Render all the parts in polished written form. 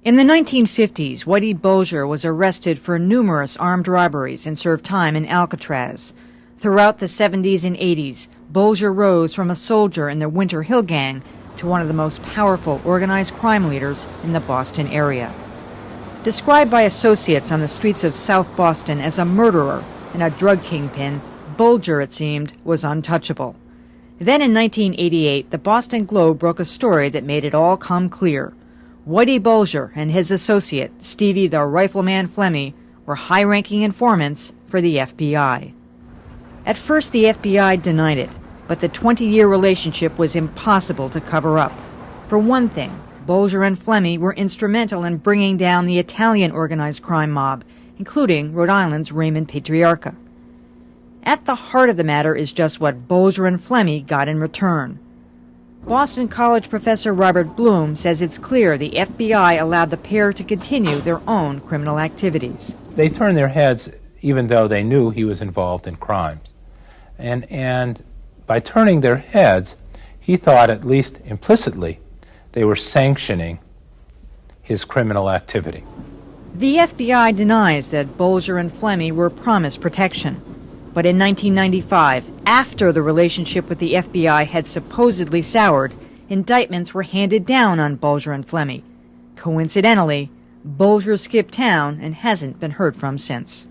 In the 1950s, Whitey Bulger was arrested for numerous armed robberies and served time in Alcatraz. Throughout the 70s and 80s, Bulger rose from a soldier in the Winter Hill Gang to one of the most powerful organized crime leaders in the Boston area. Described by associates on the streets of South Boston as a murderer and a drug kingpin, Bulger, it seemed, was untouchable. Then in 1988, the Boston Globe broke a story that made it all come clear. Whitey Bulger and his associate, Stevie the Rifleman Flemmi, were high-ranking informants for the FBI. At first, the FBI denied it, but the 20-year relationship was impossible to cover up. For one thing, Bulger and Flemmi were instrumental in bringing down the Italian organized crime mob, including Rhode Island's Raymond Patriarca. At the heart of the matter is just what Bulger and Flemmi got in return. Boston College professor Robert Bloom says it's clear the FBI allowed the pair to continue their own criminal activities. They turned their heads even though they knew he was involved in crimes. And by turning their heads, he thought, at least implicitly, they were sanctioning his criminal activity. The FBI denies that Bulger and Flemmi were promised protection. But in 1995, after the relationship with the FBI had supposedly soured, indictments were handed down on Bulger and Flemmi. Coincidentally, Bulger skipped town and hasn't been heard from since.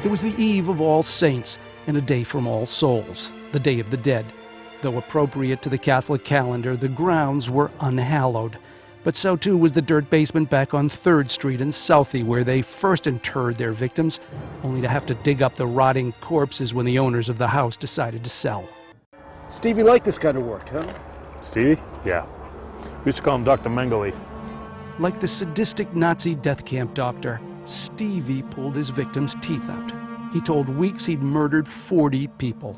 It was the eve of All Saints and a day from All Souls, the Day of the Dead. Though appropriate to the Catholic calendar, the grounds were unhallowed. But so too was the dirt basement back on 3rd Street in Southie, where they first interred their victims, only to have to dig up the rotting corpses when the owners of the house decided to sell. Stevie liked this kind of work, huh? Stevie? Yeah. We used to call him Dr. Mengele. Like the sadistic Nazi death camp doctor, Stevie pulled his victims' teeth out. He told Weeks he'd murdered 40 people.